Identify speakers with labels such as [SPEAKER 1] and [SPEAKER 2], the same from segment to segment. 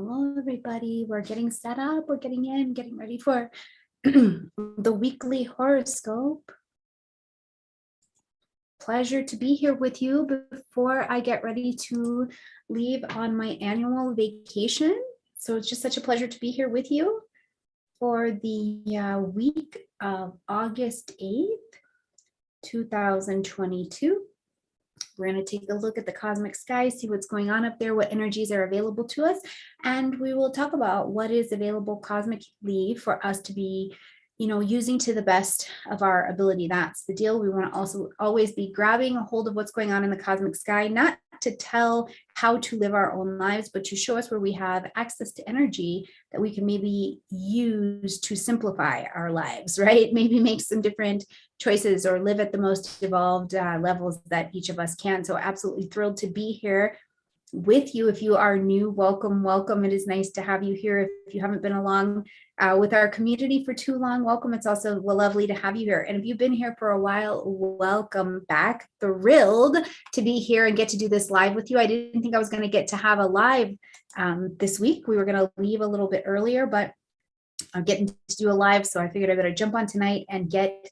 [SPEAKER 1] Hello, everybody. We're getting set up. We're getting ready for the weekly horoscope. Pleasure to be here with you before I get ready to leave on my annual vacation. So it's just such a pleasure to be here with you for the week of August 8th, 2022. We're going to take a look at the cosmic sky, see what's going on up there, what energies are available to us, and we will talk about what is available cosmically for us to be, using to the best of our ability. That's the deal. We want to also always be grabbing a hold of what's going on in the cosmic sky, not to tell how to live our own lives, but to show us where we have access to energy that we can maybe use to simplify our lives, right? Maybe make some different choices or live at the most evolved levels that each of us can. So absolutely thrilled to be here with you. If you are new, welcome. It is nice to have you here. If you haven't been along with our community for too long, welcome. It's also lovely to have you here. And if you've been here for a while, welcome back. Thrilled to be here and get to do this live with you. I didn't think I was going to get to have a live this week. We were going to leave a little bit earlier, but I'm getting to do a live, so I figured I better jump on tonight and get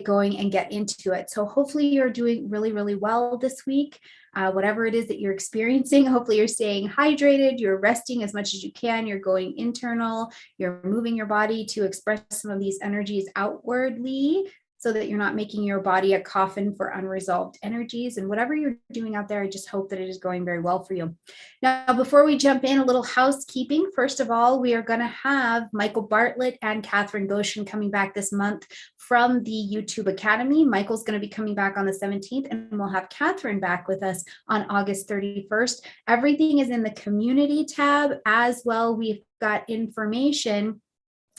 [SPEAKER 1] going and get into it. So hopefully you're doing really, really well this week. Whatever it is that you're experiencing, hopefully you're staying hydrated, you're resting as much as you can, you're going internal, you're moving your body to express some of these energies outwardly so that you're not making your body a coffin for unresolved energies. And whatever you're doing out there, I just hope that it is going very well for you. Now, before we jump in, a little housekeeping. First of all, we are going to have Michael Bartlett and Catherine Goshen coming back this month from the YouTube Academy. Michael's going to be coming back on the 17th, and we'll have Catherine back with us on August 31st. Everything is in the community tab as well. We've got information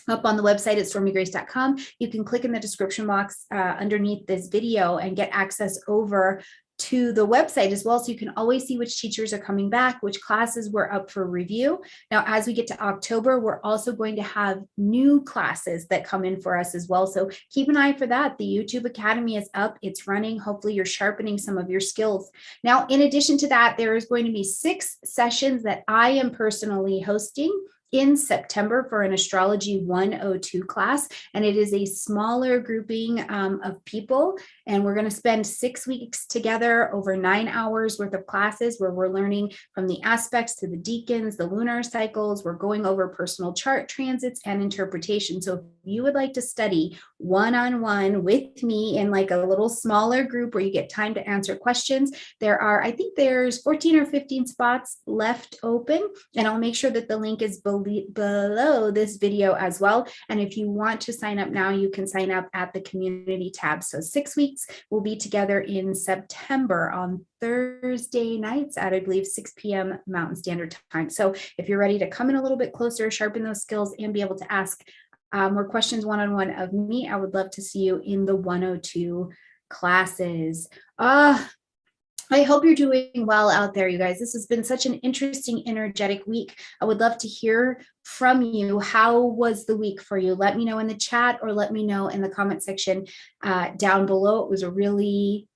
[SPEAKER 1] up on the website at stormygrace.com. You can click in the description box underneath this video and get access over to the website as well. So you can always see which teachers are coming back, which classes were up for review. Now, as we get to October, we're also going to have new classes that come in for us as well. So keep an eye for that. The YouTube Academy is up, it's running. Hopefully you're sharpening some of your skills. Now, in addition to that, there is going to be 6 sessions that I am personally hosting in September for an Astrology 102 class, and it is a smaller grouping of people, and we're going to spend 6 weeks together over 9 hours worth of classes where we're learning from the aspects to the decans, the lunar cycles. We're going over personal chart transits and interpretation. So if you would like to study one-on-one with me in like a little smaller group where you get time to answer questions, I think there's 14 or 15 spots left open, and I'll make sure that the link is below this video as well. And if you want to sign up now, you can sign up at the community tab. So 6 weeks, we'll be together in September on Thursday nights at, I believe, 6 p.m. Mountain Standard Time. So if you're ready to come in a little bit closer, sharpen those skills, and be able to ask more questions one-on-one of me, I would love to see you in the 102 classes. I hope you're doing well out there, you guys. This has been such an interesting, energetic week. I would love to hear from you. How was the week for you? Let me know in the chat or let me know in the comment section down below. It was a really,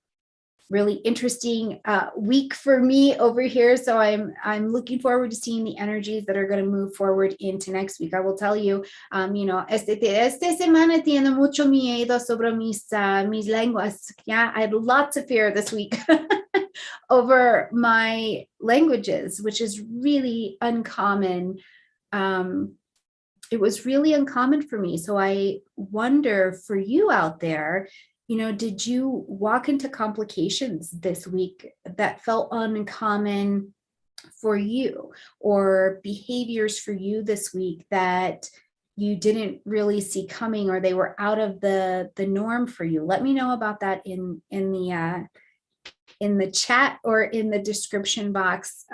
[SPEAKER 1] really interesting week for me over here. So I'm looking forward to seeing the energies that are going to move forward into next week. I will tell you, esta semana tiene mucho miedo sobre mis lenguas. Yeah, I had lots of fear this week over my languages, which is really uncommon. It was really uncommon for me. So I wonder for you out there, did you walk into complications this week that felt uncommon for you, or behaviors for you this week that you didn't really see coming, or they were out of the norm for you? Let me know about that in the chat or in the description box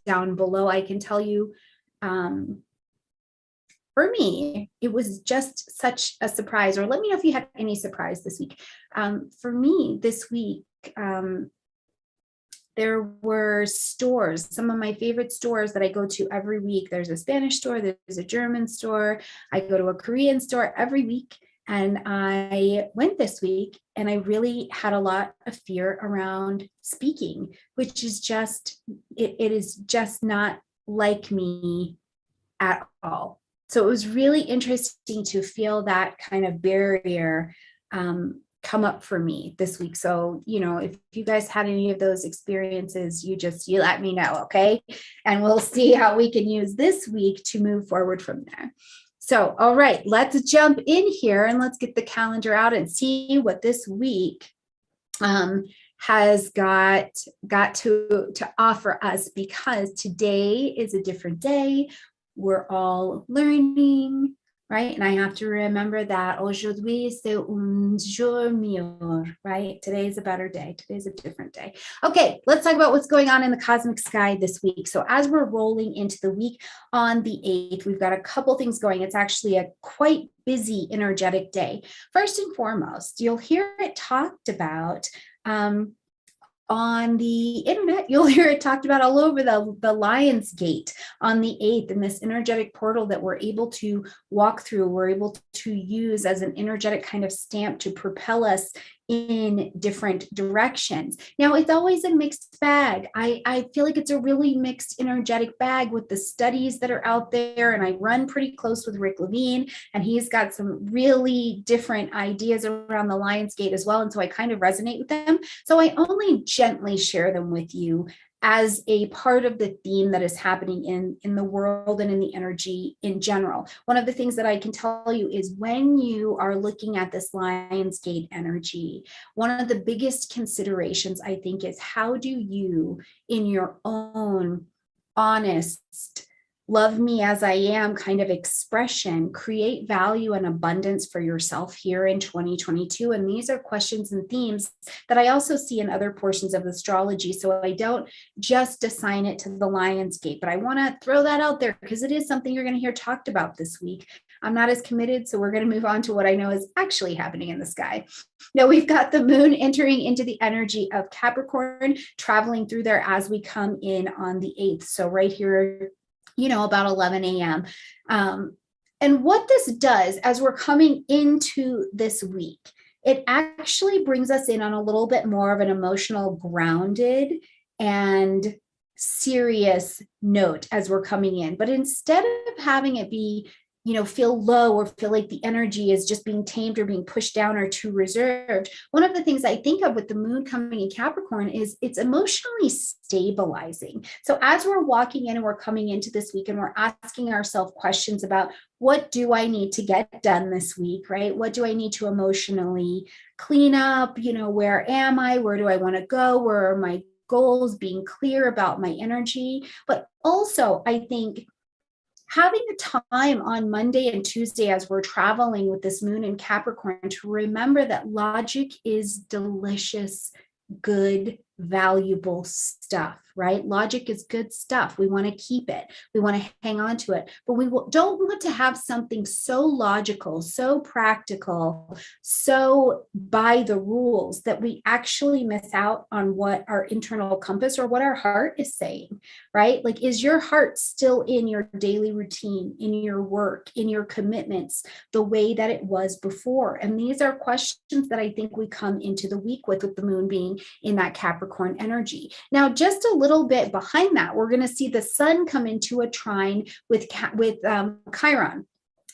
[SPEAKER 1] down below. I can tell you, for me, it was just such a surprise. Or let me know if you had any surprise this week. For me this week, there were stores, some of my favorite stores that I go to every week. There's a Spanish store, there's a German store, I go to a Korean store every week. And I went this week and I really had a lot of fear around speaking, which is just, it is just not like me at all. So it was really interesting to feel that kind of barrier come up for me this week. So, if you guys had any of those experiences, you let me know, okay? And we'll see how we can use this week to move forward from there. So, all right, let's jump in here and let's get the calendar out and see what this week has got to offer us, because today is a different day. We're all learning, right? And I have to remember that aujourd'hui c'est un jour meilleur, right? Today's a better day. Today's a different day. Okay, let's talk about what's going on in the cosmic sky this week. So as we're rolling into the week on the 8th, we've got a couple things going. It's actually a quite busy, energetic day. First and foremost, you'll hear it talked about on the internet. You'll hear it talked about all over the Lion's Gate on the 8th, and this energetic portal that we're able to walk through, we're able to use as an energetic kind of stamp to propel us in different directions. Now, it's always a mixed bag. I feel like it's a really mixed energetic bag with the studies that are out there, and I run pretty close with Rick Levine, and he's got some really different ideas around the Lion's Gate as well, and so I kind of resonate with them. So I only gently share them with you as a part of the theme that is happening in the world and in the energy in general. One of the things that I can tell you is when you are looking at this Lion's Gate energy, one of the biggest considerations, I think, is how do you, in your own honest, love me as I am kind of expression, create value and abundance for yourself here in 2022. And these are questions and themes that I also see in other portions of astrology. So I don't just assign it to the Lion's Gate, but I want to throw that out there because it is something you're going to hear talked about this week. I'm not as committed, so we're going to move on to what I know is actually happening in the sky. Now, we've got the moon entering into the energy of Capricorn, traveling through there as we come in on the 8th. So right here, about 11 a.m. And what this does as we're coming into this week, it actually brings us in on a little bit more of an emotional, grounded and serious note as we're coming in. But instead of having it be, feel low or feel like the energy is just being tamed or being pushed down or too reserved, one of the things I think of with the moon coming in Capricorn is it's emotionally stabilizing. So as we're walking in and we're coming into this week and we're asking ourselves questions about what do I need to get done this week, right? What do I need to emotionally clean up? Where am I? Where do I want to go? Where are my goals? Being clear about my energy. But also, I think having the time on Monday and Tuesday as we're traveling with this moon in Capricorn to remember that logic is delicious, good, valuable stuff, right? Logic is good stuff. We want to keep it. We want to hang on to it, but we don't want to have something so logical, so practical, so by the rules that we actually miss out on what our internal compass or what our heart is saying, right? Like, is your heart still in your daily routine, in your work, in your commitments, the way that it was before? And these are questions that I think we come into the week with the moon being in that Capricorn energy. Now, just a little bit behind that, we're going to see the sun come into a trine with Chiron.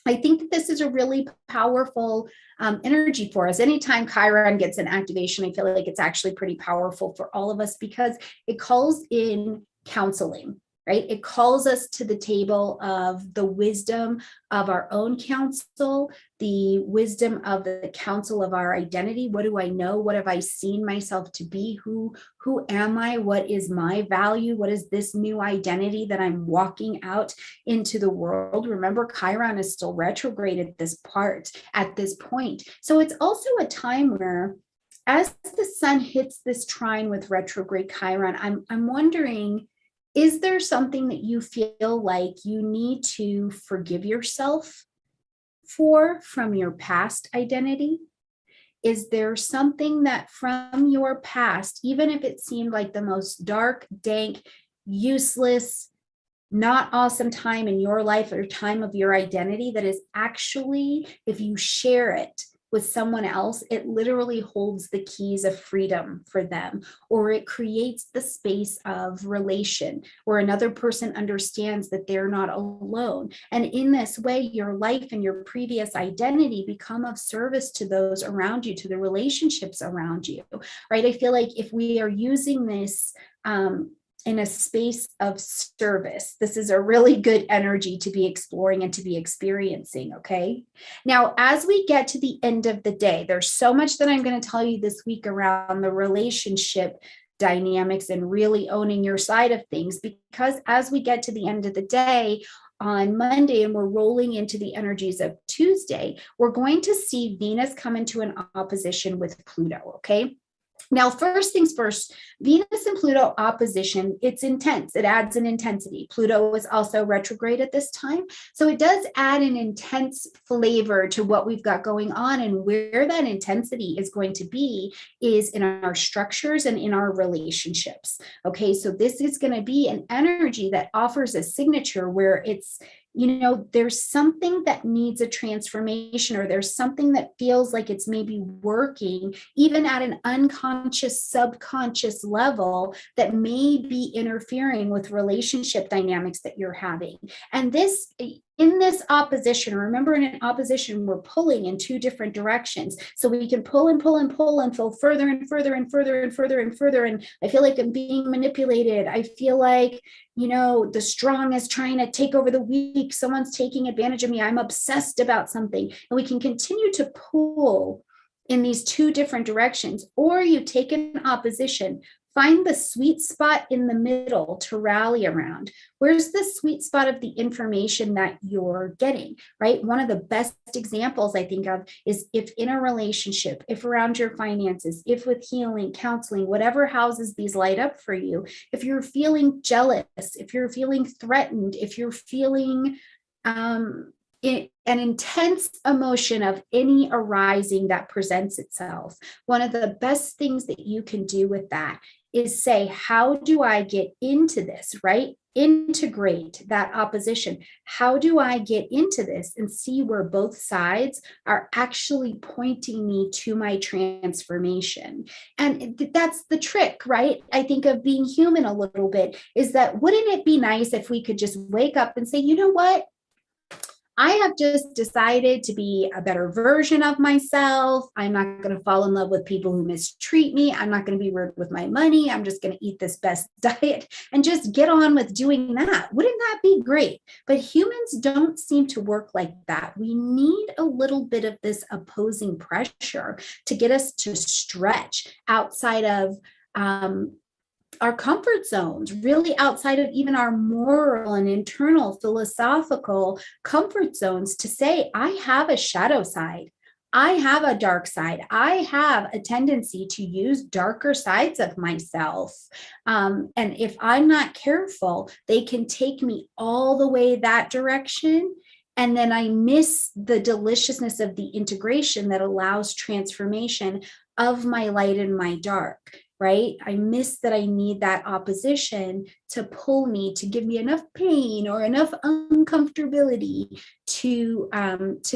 [SPEAKER 1] I think that this is a really powerful energy for us. Anytime Chiron gets an activation, I feel like it's actually pretty powerful for all of us because it calls in counseling, right? It calls us to the table of the wisdom of our own counsel, the wisdom of the counsel of our identity. What do I know? What have I seen myself to be? Who am I? What is my value? What is this new identity that I'm walking out into the world? Remember, Chiron is still retrograde at this point. So it's also a time where as the sun hits this trine with retrograde Chiron, I'm wondering, is there something that you feel like you need to forgive yourself from your past identity? Is there something that from your past, even if it seemed like the most dark, dank, useless, not awesome time in your life or time of your identity, that is actually, if you share it, with someone else, it literally holds the keys of freedom for them, or it creates the space of relation where another person understands that they're not alone. And in this way, your life and your previous identity become of service to those around you, to the relationships around you, right? I feel like if we are using this in a space of service, this is a really good energy to be exploring and to be experiencing. Okay. Now, as we get to the end of the day, there's so much that I'm going to tell you this week around the relationship dynamics and really owning your side of things, because as we get to the end of the day, on Monday, and we're rolling into the energies of Tuesday, we're going to see Venus come into an opposition with Pluto. Okay. Now, first things first, Venus and Pluto opposition, it's intense. It adds an intensity. Pluto is also retrograde at this time. So it does add an intense flavor to what we've got going on. And where that intensity is going to be is in our structures and in our relationships. Okay, so this is going to be an energy that offers a signature where it's, there's something that needs a transformation, or there's something that feels like it's maybe working even at an unconscious, subconscious level that may be interfering with relationship dynamics that you're having. And in this opposition, remember, in an opposition, we're pulling in two different directions. So we can pull and pull and pull and pull further and further and further and further and further. And I feel like I'm being manipulated. I feel like, the strong is trying to take over the weak. Someone's taking advantage of me. I'm obsessed about something. And we can continue to pull in these two different directions. Or you take an opposition, find the sweet spot in the middle to rally around. Where's the sweet spot of the information that you're getting, right? One of the best examples I think of is if in a relationship, if around your finances, if with healing, counseling, whatever houses these light up for you, if you're feeling jealous, if you're feeling threatened, if you're feeling an intense emotion of any arising that presents itself, one of the best things that you can do with that is say, how do I get into this, right? Integrate that opposition. How do I get into this and see where both sides are actually pointing me to my transformation? And that's the trick, right? I think of being human a little bit, is that wouldn't it be nice if we could just wake up and say, you know what? I have just decided to be a better version of myself. I'm not going to fall in love with people who mistreat me. I'm not going to be rude with my money. I'm just going to eat this best diet and just get on with doing that. Wouldn't that be great? But humans don't seem to work like that. We need a little bit of this opposing pressure to get us to stretch outside of our comfort zones, really outside of even our moral and internal philosophical comfort zones, to say, I have a shadow side. I have a dark side. I have a tendency to use darker sides of myself. And if I'm not careful, they can take me all the way that direction. And then I miss the deliciousness of the integration that allows transformation of my light and my dark. Right? I miss that I need that opposition to pull me, to give me enough pain or enough uncomfortability to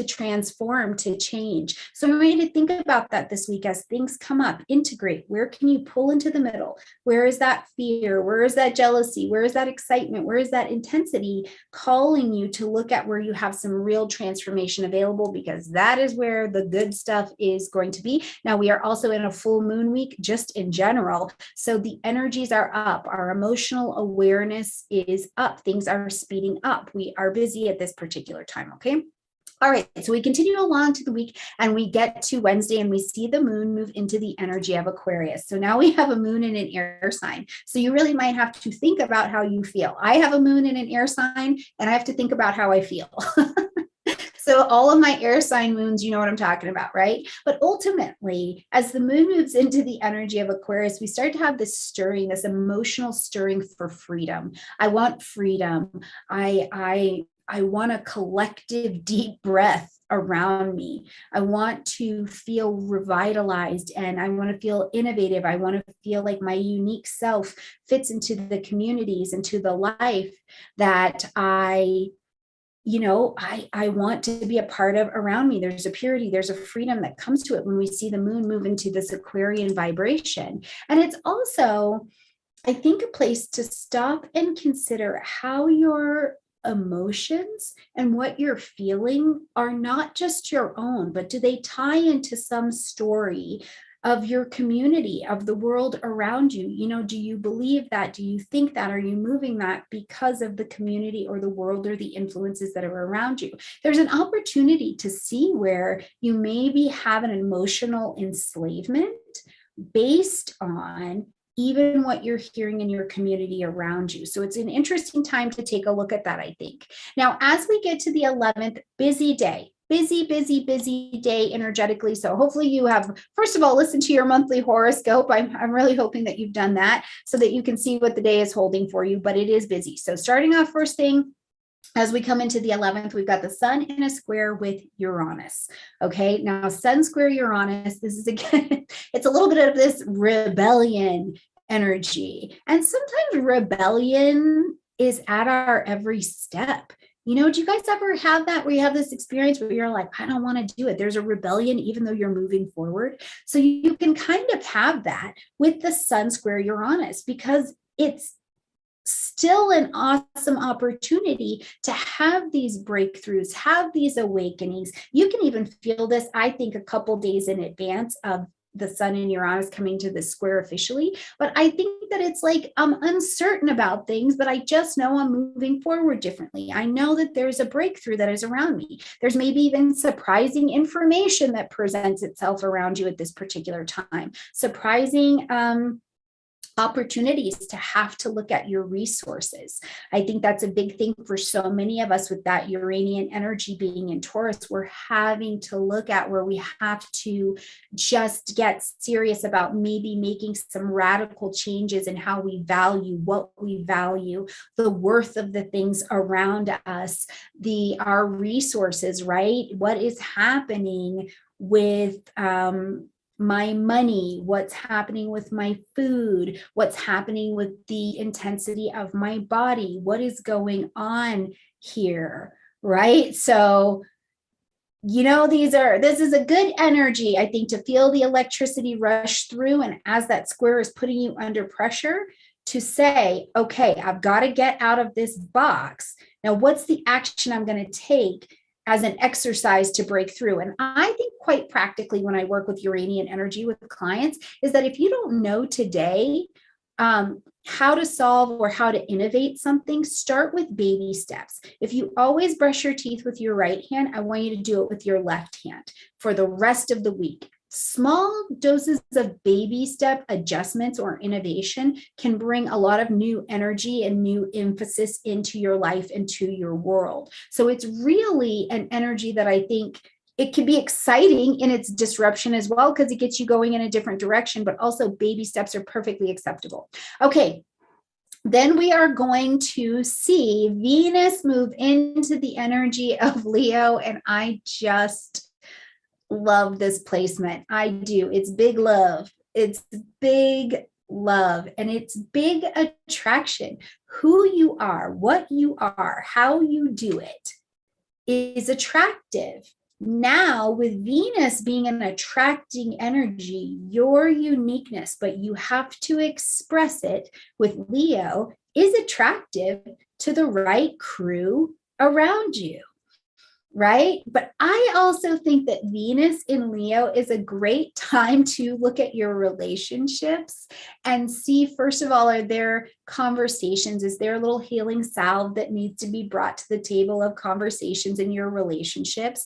[SPEAKER 1] transform, to change. So I want you to think about that this week as things come up. Integrate. Where can you pull into the middle? Where is that fear? Where is that jealousy? Where is that excitement? Where is that intensity calling you to look at where you have some real transformation available? Because that is where the good stuff is going to be. Now, we are also in a full moon week, just in general. So the energies are up. Our emotional awareness is up. Things are speeding up. We are busy at this particular time. Okay. All right. So we continue along to the week and we get to Wednesday and we see the moon move into the energy of Aquarius. So now we have a moon in an air sign. So you really might have to think about how you feel. I have a moon in an air sign and I have to think about how I feel. So all of my air sign moons, you know what I'm talking about, right? But ultimately, as the moon moves into the energy of Aquarius, we start to have this stirring, this emotional stirring for freedom. I want freedom. I want a collective deep breath around me. I want to feel revitalized and I want to feel innovative. I want to feel like my unique self fits into the communities, into the life that I I want to be a part of around me. There's a purity, there's a freedom that comes to it when we see the moon move into this Aquarian vibration. And it's also, I think, a place to stop and consider how your emotions and what you're feeling are not just your own, but do they tie into some story of your community, of the world around you? Do you believe that? Do you think that? Are you moving that because of the community or the world or the influences that are around you? There's an opportunity to see where you maybe have an emotional enslavement based on even what you're hearing in your community around you. So it's an interesting time to take a look at that, I think. Now, as we get to the 11th, busy day. Busy day energetically. So hopefully you have, first of all, listened to your monthly horoscope. I'm really hoping that you've done that so that you can see what the day is holding for you, but it is busy. So starting off first thing, as we come into the 11th, we've got the sun in a square with Uranus. Okay, now sun square Uranus, this is again, it's a little bit of this rebellion energy. And sometimes rebellion is at our every step. Do you guys ever have that where you have this experience where you're like, I don't want to do it? There's a rebellion, even though you're moving forward. So you can kind of have that with the sun square Uranus, because it's still an awesome opportunity to have these breakthroughs, have these awakenings. You can even feel this, I think, a couple days in advance of the sun and Uranus coming to the square officially. But I think that it's like I'm uncertain about things, but I just know I'm moving forward differently. I know that there's a breakthrough that is around me. There's maybe even surprising information that presents itself around you at this particular time. Surprising opportunities to have to look at your resources. I think that's a big thing for so many of us with that Uranian energy being in Taurus. We're having to look at where we have to just get serious about maybe making some radical changes in how we value what we value, the worth of the things around us, our resources, right? What is happening with my money, what's happening with my food, what's happening with the intensity of my body, what is going on here, right? So, this is a good energy, I think, to feel the electricity rush through. And as that square is putting you under pressure, to say, okay, I've got to get out of this box. Now, what's the action I'm going to take as an exercise to break through? And I think quite practically when I work with Uranian energy with clients is that if you don't know today how to solve or how to innovate something, start with baby steps. If you always brush your teeth with your right hand, I want you to do it with your left hand for the rest of the week. Small doses of baby step adjustments or innovation can bring a lot of new energy and new emphasis into your life and to your world. So it's really an energy that I think it can be exciting in its disruption as well, because it gets you going in a different direction, but also baby steps are perfectly acceptable. Okay. Then we are going to see Venus move into the energy of Leo, and I just love this placement. I do. It's big love. It's big love, and it's big attraction. Who you are, what you are, how you do it is attractive. Now, with Venus being an attracting energy, your uniqueness, but you have to express it with Leo, is attractive to the right crew around you. Right? But I also think that Venus in Leo is a great time to look at your relationships and see, first of all, are there conversations? Is there a little healing salve that needs to be brought to the table of conversations in your relationships?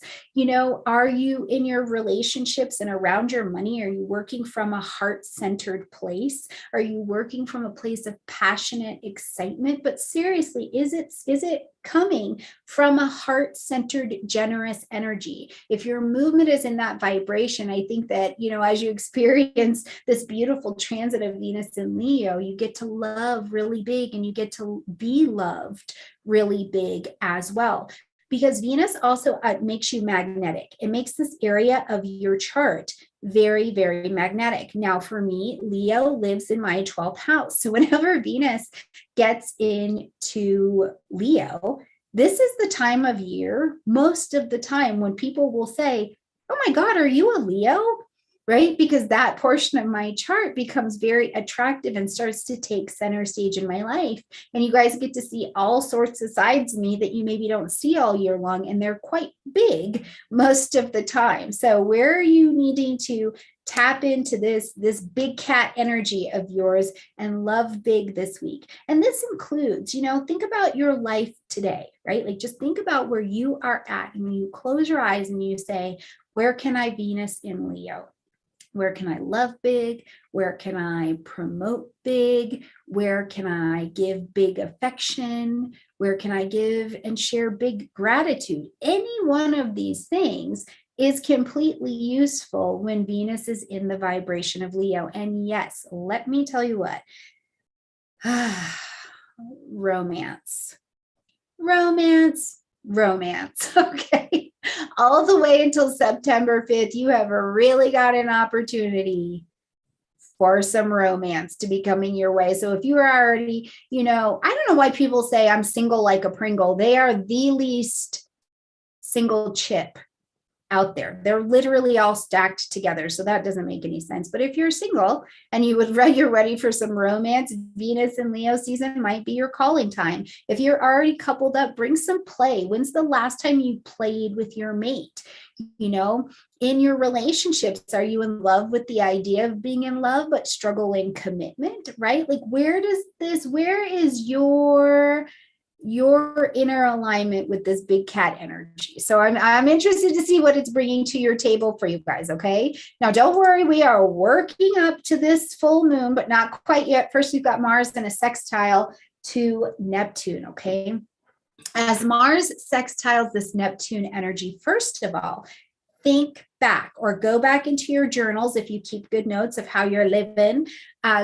[SPEAKER 1] Are you in your relationships and around your money? Are you working from a heart-centered place? Are you working from a place of passionate excitement? But seriously, is it coming from a heart-centered, generous energy? If your movement is in that vibration, I think that, as you experience this beautiful transit of Venus in Leo, you get to love really big and you get to be loved really big as well. Because Venus also makes you magnetic. It makes this area of your chart very, very magnetic. Now, for me, Leo lives in my 12th house. So whenever Venus gets into Leo, this is the time of year, most of the time, when people will say, oh my God, are you a Leo? Right? Because that portion of my chart becomes very attractive and starts to take center stage in my life. And you guys get to see all sorts of sides of me that you maybe don't see all year long. And they're quite big most of the time. So where are you needing to tap into this big cat energy of yours and love big this week? And this includes, think about your life today, right? Like just think about where you are at, and you close your eyes and you say, where can I Venus in Leo? Where can I love big? Where can I promote big? Where can I give big affection? Where can I give and share big gratitude? Any one of these things is completely useful when Venus is in the vibration of Leo. And yes, let me tell you what, romance, okay? All the way until September 5th, you have really got an opportunity for some romance to be coming your way. So if you are already, I don't know why people say I'm single like a Pringle. They are the least single chip out there. They're literally all stacked together. So that doesn't make any sense. But if you're single and you're ready for some romance, Venus and Leo season might be your calling time. If you're already coupled up, bring some play. When's the last time you played with your mate? In your relationships, are you in love with the idea of being in love, but struggle in commitment, right? Like where is your inner alignment with this big cat energy? So I'm interested to see what it's bringing to your table for you guys. Okay. Now, don't worry. We are working up to this full moon, but not quite yet. First, we've got Mars in a sextile to Neptune. Okay. As Mars sextiles this Neptune energy, first of all, think back or go back into your journals if you keep good notes of how you're living.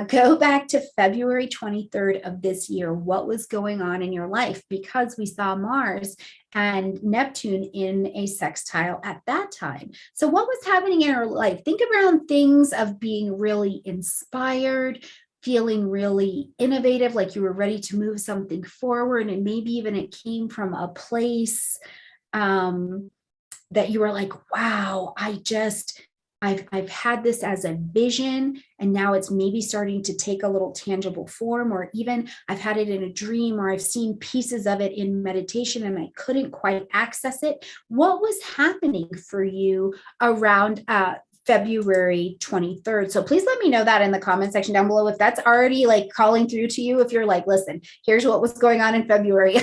[SPEAKER 1] Go back to February 23rd of this year. What was going on in your life? Because we saw Mars and Neptune in a sextile at that time. So what was happening in your life? Think around things of being really inspired, feeling really innovative, like you were ready to move something forward. And maybe even it came from a place that you were like, wow, I've had this as a vision, and now it's maybe starting to take a little tangible form, or even I've had it in a dream, or I've seen pieces of it in meditation and I couldn't quite access it. What was happening for you around February 23rd? So please let me know that in the comment section down below if that's already like calling through to you. If you're like, listen, here's what was going on in February.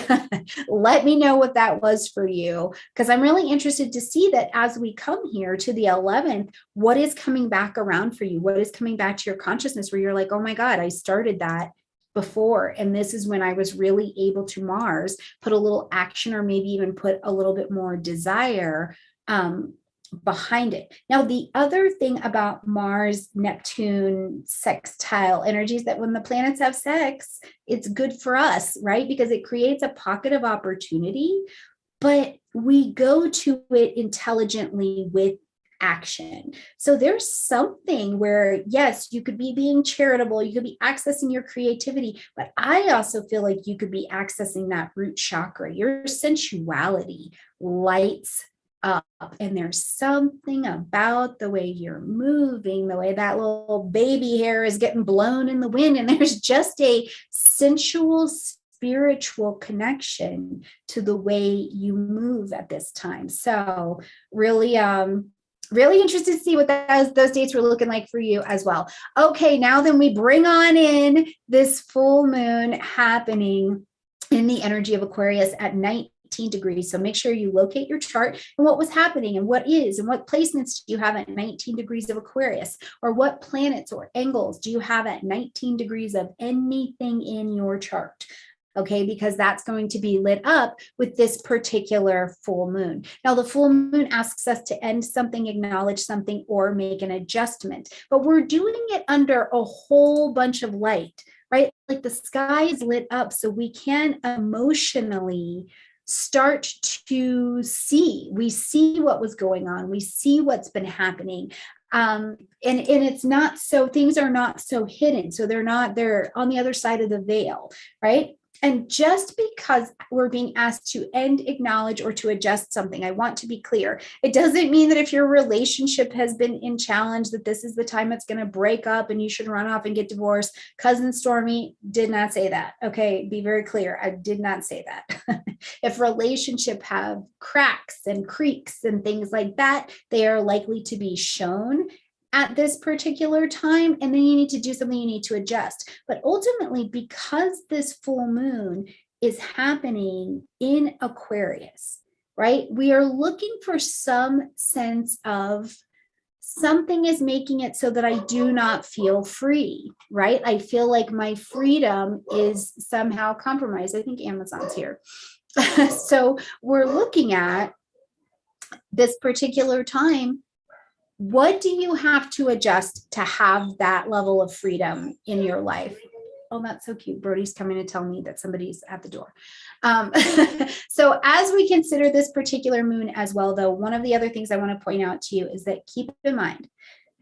[SPEAKER 1] Let me know what that was for you, because I'm really interested to see that as we come here to the 11th, what is coming back around for you? What is coming back to your consciousness where you're like, oh my God, I started that before. And this is when I was really able to Mars put a little action, or maybe even put a little bit more desire behind it. Now, the other thing about Mars, Neptune, sextile energies, that when the planets have sex, it's good for us, right? Because it creates a pocket of opportunity, but we go to it intelligently with action. So there's something where, yes, you could be being charitable, you could be accessing your creativity, but I also feel like you could be accessing that root chakra. Your sensuality lights up, and there's something about the way you're moving, the way that little baby hair is getting blown in the wind, and there's just a sensual, spiritual connection to the way you move at this time. So really interested to see what those dates were looking like for you as well. Okay, now then we bring on in this full moon happening in the energy of Aquarius at night. Degrees. So make sure you locate your chart and what was happening and what is and what placements do you have at 19 degrees of Aquarius, or what planets or angles do you have at 19 degrees of anything in your chart. Okay, because that's going to be lit up with this particular full moon. Now, the full moon asks us to end something, acknowledge something, or make an adjustment, but we're doing it under a whole bunch of light, right? Like the sky is lit up so we can emotionally start to see what was going on. We see what's been happening. And it's not so, things are not so hidden. So they're on the other side of the veil, right? And just because we're being asked to end, acknowledge, or to adjust something, I want to be clear. It doesn't mean that if your relationship has been in challenge, that this is the time it's going to break up and you should run off and get divorced. Cousin Stormy did not say that. Okay, be very clear. I did not say that. If relationship have cracks and creaks and things like that, they are likely to be shown at this particular time, and then you need to do something, you need to adjust. But ultimately, because this full moon is happening in Aquarius, right? We are looking for some sense of something is making it so that I do not feel free, right? I feel like my freedom is somehow compromised. I think Amazon's here. So we're looking at this particular time. What do you have to adjust to have that level of freedom in your life? Oh, that's so cute. Brody's coming to tell me that somebody's at the door. So as we consider this particular moon as well, though, one of the other things I want to point out to you is that keep in mind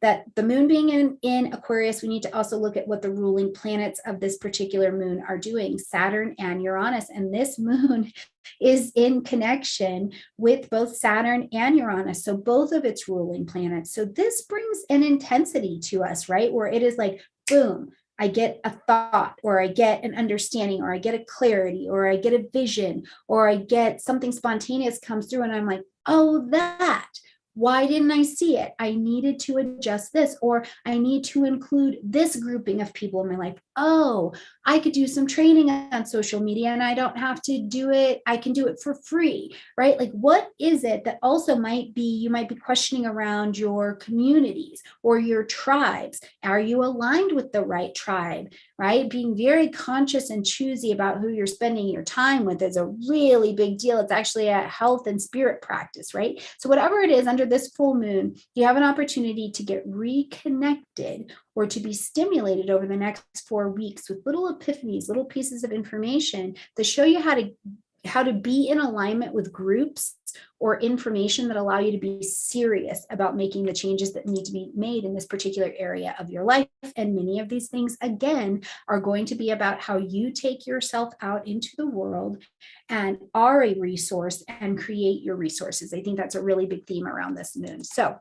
[SPEAKER 1] that the moon being in Aquarius, we need to also look at what the ruling planets of this particular moon are doing, Saturn and Uranus. And this moon is in connection with both Saturn and Uranus, so both of its ruling planets. So this brings an intensity to us, right? Where it is like, boom, I get a thought, or I get an understanding, or I get a clarity, or I get a vision, or I get something spontaneous comes through and I'm like, oh, that. Why didn't I see it? I needed to adjust this, or I need to include this grouping of people in my life. Oh, I could do some training on social media and I don't have to do it. I can do it for free, right? Like, what is it that also might be, you might be questioning around your communities or your tribes? Are you aligned with the right tribe, right? Being very conscious and choosy about who you're spending your time with is a really big deal. It's actually a health and spirit practice, right? So whatever it is, under this full moon, you have an opportunity to get reconnected or to be stimulated over the next 4 weeks with little epiphanies, little pieces of information that show you how to be in alignment with groups or information that allow you to be serious about making the changes that need to be made in this particular area of your life. And many of these things, again, are going to be about how you take yourself out into the world and are a resource and create your resources. I think that's a really big theme around this moon. So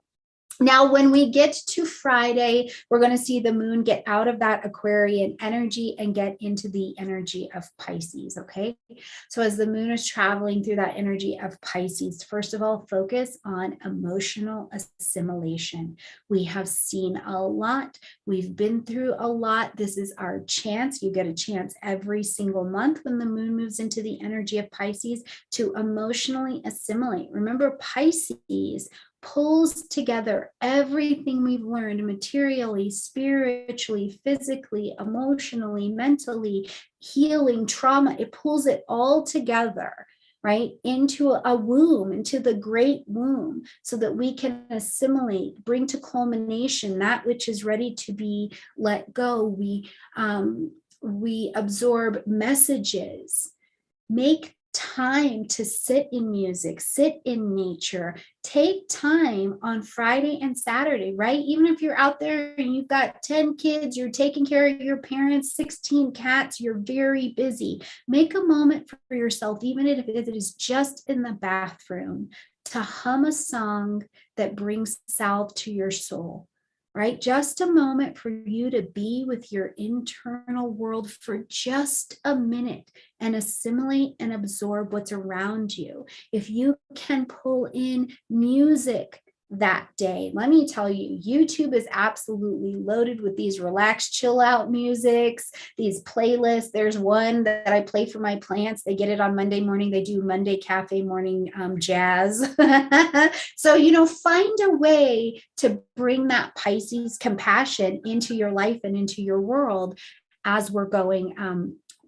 [SPEAKER 1] now, when we get to Friday, we're going to see the moon get out of that Aquarian energy and get into the energy of Pisces, okay? So as the moon is traveling through that energy of Pisces, first of all, focus on emotional assimilation. We have seen a lot. We've been through a lot. This is our chance. You get a chance every single month when the moon moves into the energy of Pisces to emotionally assimilate. Remember, Pisces pulls together everything we've learned materially, spiritually, physically, emotionally, mentally, healing, trauma. It pulls it all together, right, into a womb, into the great womb, so that we can assimilate, bring to culmination that which is ready to be let go. We absorb messages, make time to sit in music, sit in nature, take time on Friday and Saturday, right? Even if you're out there and you've got 10 kids, you're taking care of your parents, 16 cats, you're very busy. Make a moment for yourself, even if it is just in the bathroom, to hum a song that brings salve to your soul. Right? Just a moment for you to be with your internal world for just a minute and assimilate and absorb what's around you. If you can pull in music that day, let me tell you, YouTube is absolutely loaded with these relaxed, chill out musics, these playlists. There's one that I play for my plants. They get it on Monday morning. They do Monday cafe morning jazz. So, find a way to bring that Pisces compassion into your life and into your world as we're going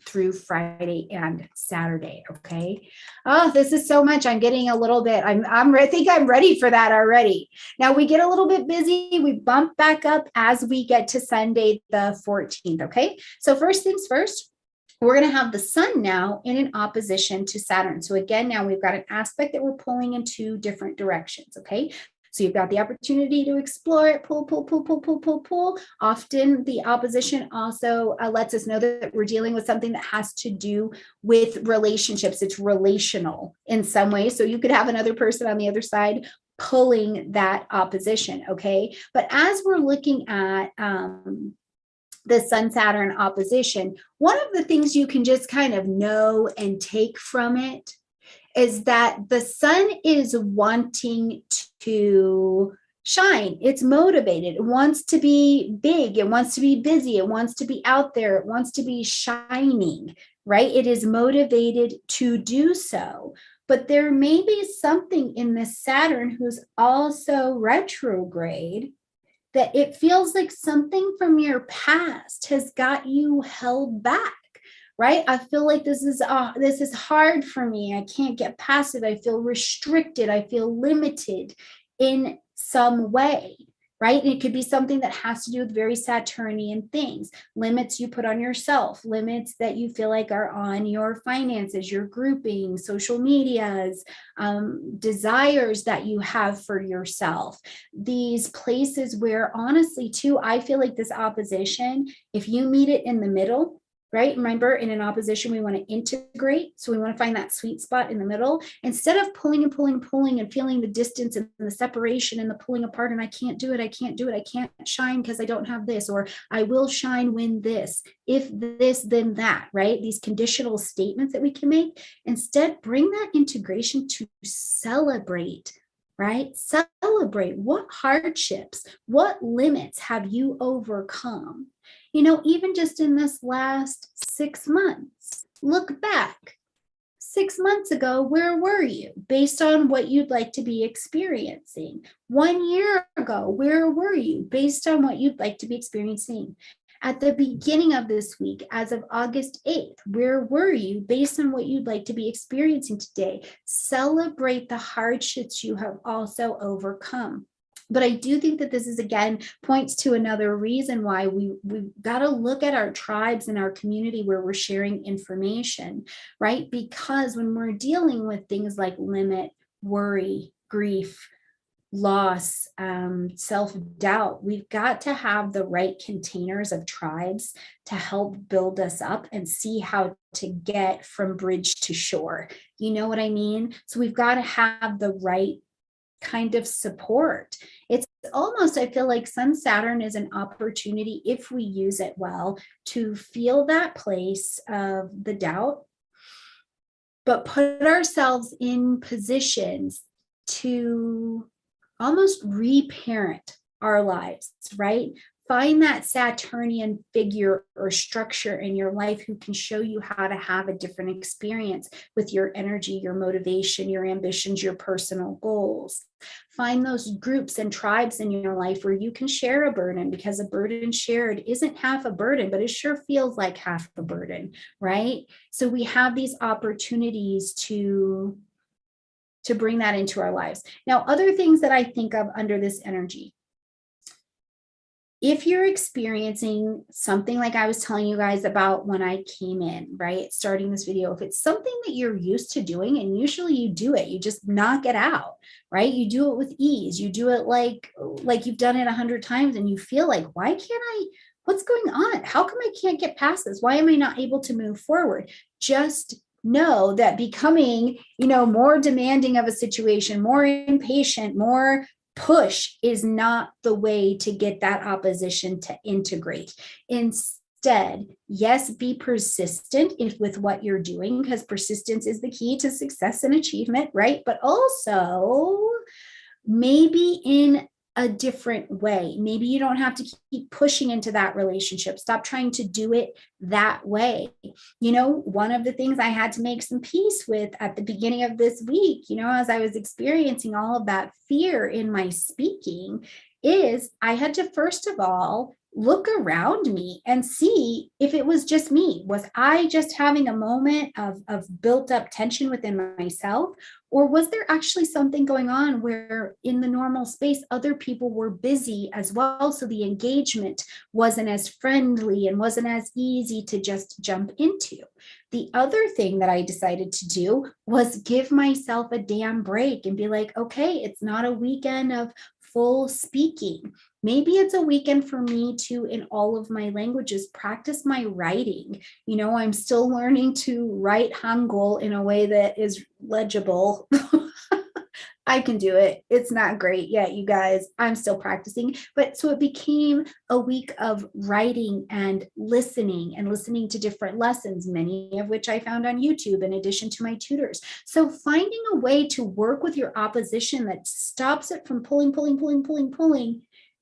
[SPEAKER 1] through Friday and Saturday. Okay. Oh, this is so much. I'm getting a little bit, I think I'm ready for that already. Now we get a little bit busy. We bump back up as we get to Sunday, the 14th. Okay. So first things first, we're going to have the sun now in an opposition to Saturn. So again, now we've got an aspect that we're pulling in two different directions. Okay. So you've got the opportunity to explore it, pull, pull, pull, pull, pull, pull, pull. Often the opposition also lets us know that we're dealing with something that has to do with relationships. It's relational in some way. So you could have another person on the other side pulling that opposition, okay? But as we're looking at the Sun-Saturn opposition, one of the things you can just kind of know and take from it is that the sun is wanting to shine. It's motivated. It wants to be big. It wants to be busy. It wants to be out there. It wants to be shining, right? It is motivated to do so. But there may be something in this Saturn who's also retrograde that it feels like something from your past has got you held back, right? I feel like this is hard for me. I can't get past it. I feel restricted. I feel limited in some way, right? And it could be something that has to do with very Saturnian things, limits you put on yourself, limits that you feel like are on your finances, your grouping, social medias, desires that you have for yourself. These places where honestly too, I feel like this opposition, if you meet it in the middle, right? Remember, in an opposition, we want to integrate. So we want to find that sweet spot in the middle instead of pulling and pulling and pulling and feeling the distance and the separation and the pulling apart. And I can't do it. I can't do it. I can't shine because I don't have this, or I will shine when this, if this, then that, right? These conditional statements that we can make. Instead, bring that integration to celebrate, right? Celebrate what hardships, what limits have you overcome? You know, even just in this last 6 months, look back. 6 months ago, where were you based on what you'd like to be experiencing? 1 year ago, where were you based on what you'd like to be experiencing? At the beginning of this week, as of August 8th, where were you based on what you'd like to be experiencing today? Celebrate the hardships you have also overcome. But I do think that this is, again, points to another reason why we've got to look at our tribes and our community where we're sharing information, right? Because when we're dealing with things like limit, worry, grief, loss, self-doubt, we've got to have the right containers of tribes to help build us up and see how to get from bridge to shore. You know what I mean? So we've got to have the right kind of support. It's almost, I feel like Sun Saturn is an opportunity, if we use it well, to feel that place of the doubt, but put ourselves in positions to almost reparent our lives, right? Find that Saturnian figure or structure in your life who can show you how to have a different experience with your energy, your motivation, your ambitions, your personal goals. Find those groups and tribes in your life where you can share a burden, because a burden shared isn't half a burden, but it sure feels like half a burden, right? So we have these opportunities to bring that into our lives. Now, other things that I think of under this energy. If you're experiencing something like I was telling you guys about when I came in, right, starting this video, if it's something that you're used to doing, and usually you do it, you just knock it out, right? You do it with ease. You do it like you've done it 100 times and you feel like, why can't I, what's going on? How come I can't get past this? Why am I not able to move forward? Just know that becoming, more demanding of a situation, more impatient, more push is not the way to get that opposition to integrate. Instead, yes, be persistent with what you're doing, because persistence is the key to success and achievement, right? But also maybe in a different way. Maybe you don't have to keep pushing into that relationship. Stop trying to do it that way. One of the things I had to make some peace with at the beginning of this week, as I was experiencing all of that fear in my speaking, is I had to, first of all, look around me and see if it was just me. Was I just having a moment of built up tension within myself? Or was there actually something going on where in the normal space, other people were busy as well? So the engagement wasn't as friendly and wasn't as easy to just jump into. The other thing that I decided to do was give myself a damn break and be like, okay, it's not a weekend of full speaking. Maybe it's a weekend for me to, in all of my languages, practice my writing. You know, I'm still learning to write Hangul in a way that is legible. I can do it. It's not great yet, you guys. I'm still practicing. But so it became a week of writing and listening to different lessons, many of which I found on YouTube in addition to my tutors. So finding a way to work with your opposition that stops it from pulling,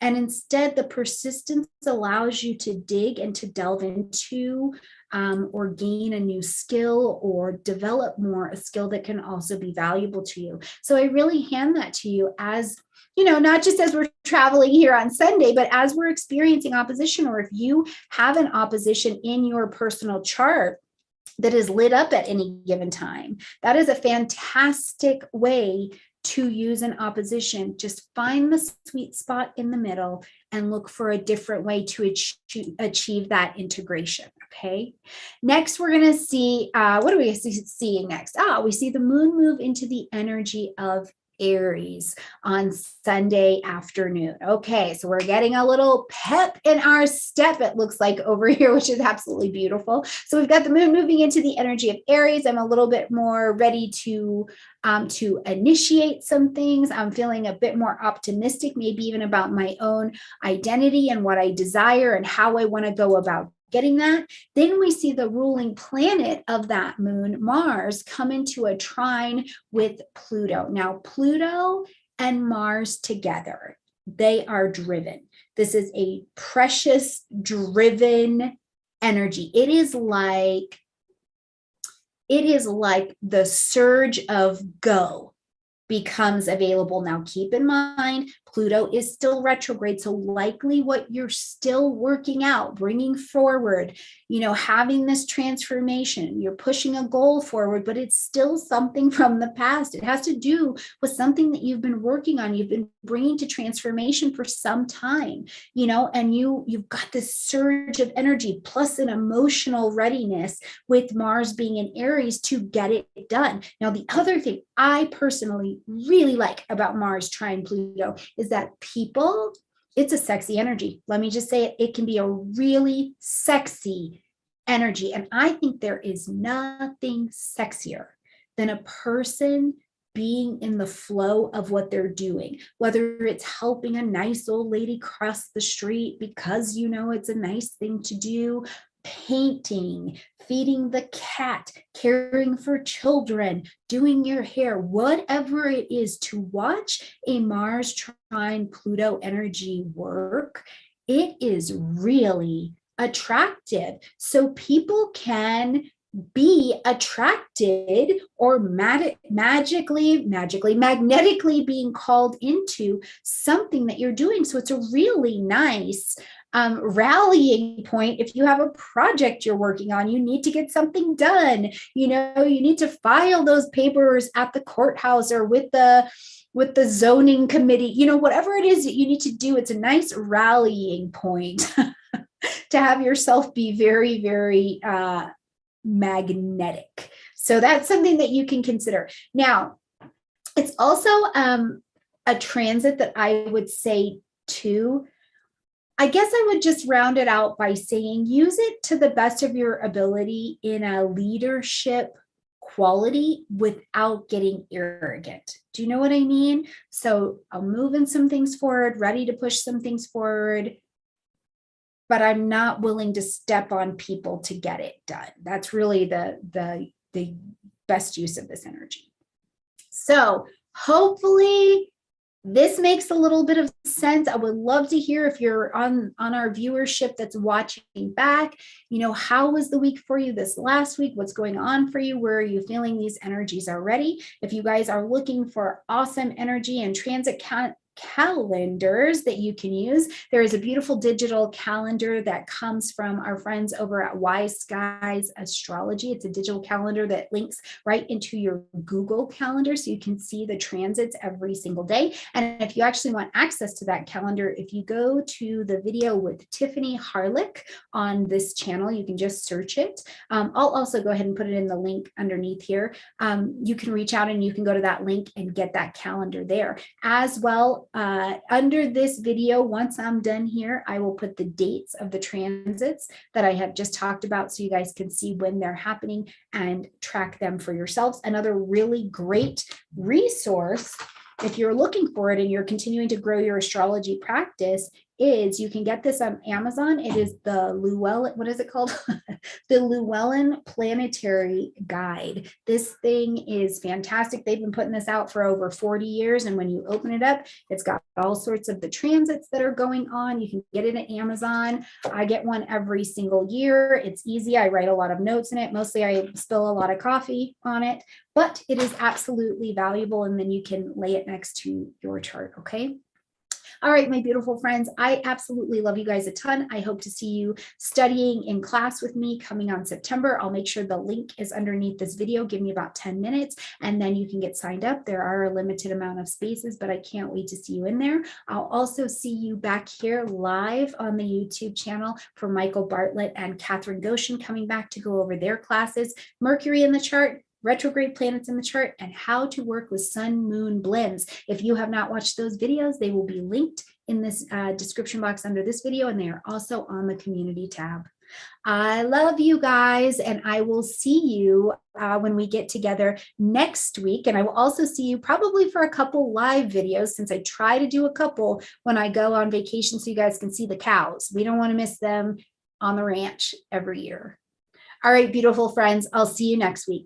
[SPEAKER 1] and instead the persistence allows you to dig and to delve into or gain a new skill or develop more, a skill that can also be valuable to you. So I really hand that to you as, you know, not just as we're traveling here on Sunday, but as we're experiencing opposition, or if you have an opposition in your personal chart that is lit up at any given time, that is a fantastic way to use an opposition. Just find the sweet spot in the middle and look for a different way to achieve that integration. Okay. Next, we're going to see, what are we seeing next? We see the moon move into the energy of Aries on Sunday afternoon. Okay, so we're getting a little pep in our step, it looks like over here, which is absolutely beautiful. So we've got the moon moving into the energy of Aries. I'm a little bit more ready to initiate some things. I'm feeling a bit more optimistic, maybe even about my own identity and what I desire and how I want to go about getting that. Then we see the ruling planet of that moon, Mars, come into a trine with Pluto. Now, Pluto and Mars together, they are driven. This is a precious driven energy. It is like the surge of go becomes available. Now, keep in mind, Pluto is still retrograde. So likely what you're still working out, bringing forward, you know, having this transformation, you're pushing a goal forward, but it's still something from the past. It has to do with something that you've been working on. You've been bringing to transformation for some time, you know, and you've got this surge of energy plus an emotional readiness with Mars being in Aries to get it done. Now, the other thing I personally really like about Mars trine Pluto is that people, it's a sexy energy. Let me just say it, it can be a really sexy energy. And I think there is nothing sexier than a person being in the flow of what they're doing, whether it's helping a nice old lady cross the street because you know it's a nice thing to do, painting, feeding the cat, caring for children, doing your hair, whatever it is, to watch a Mars trine Pluto energy work, it is really attractive. So people can be attracted or magnetically being called into something that you're doing. So it's a really nice rallying point. If you have a project you're working on, you need to get something done, you know, you need to file those papers at the courthouse or with the zoning committee, you know, whatever it is that you need to do, it's a nice rallying point to have yourself be very, very magnetic. So that's something that you can consider. Now, it's also a transit that I would say too, I guess I would just round it out by saying use it to the best of your ability in a leadership quality without getting arrogant. Do you know what I mean? So I'm moving some things forward, ready to push some things forward, but I'm not willing to step on people to get it done. That's really the best use of this energy. So hopefully this makes a little bit of sense. I would love to hear if you're on our viewership that's watching back, you know, how was the week for you this last week? What's going on for you? Where are you feeling these energies already? If you guys are looking for awesome energy and transit calendars that you can use. There is a beautiful digital calendar that comes from our friends over at Wise Skies Astrology. It's a digital calendar that links right into your Google Calendar, so you can see the transits every single day. And if you actually want access to that calendar, if you go to the video with Tiffany Harlick on this channel, you can just search it. I'll also go ahead and put it in the link underneath here. You can reach out and you can go to that link and get that calendar there. As well, under this video, once I'm done here, I will put the dates of the transits that I have just talked about so you guys can see when they're happening and track them for yourselves. Another really great resource, if you're looking for it and you're continuing to grow your astrology practice, is you can get this on Amazon. It is the Llewellyn, what is it called? The Llewellyn Planetary Guide. This thing is fantastic. They've been putting this out for over 40 years. And when you open it up, it's got all sorts of the transits that are going on. You can get it at Amazon. I get one every single year. It's easy. I write a lot of notes in it. Mostly I spill a lot of coffee on it, but it is absolutely valuable. And then you can lay it next to your chart. Okay. All right, my beautiful friends, I absolutely love you guys a ton. I hope to see you studying in class with me coming on September. I'll make sure the link is underneath this video. Give me about 10 minutes and then you can get signed up. There are a limited amount of spaces, but I can't wait to see you in there. I'll also see you back here live on the YouTube channel for Michael Bartlett and Catherine Goshen coming back to go over their classes, Mercury in the chart, retrograde planets in the chart, and how to work with sun-moon blends. If you have not watched those videos, they will be linked in this description box under this video, and they are also on the community tab. I love you guys, and I will see you when we get together next week. And I will also see you probably for a couple live videos, since I try to do a couple when I go on vacation so you guys can see the cows. We don't want to miss them on the ranch every year. All right, beautiful friends, I'll see you next week.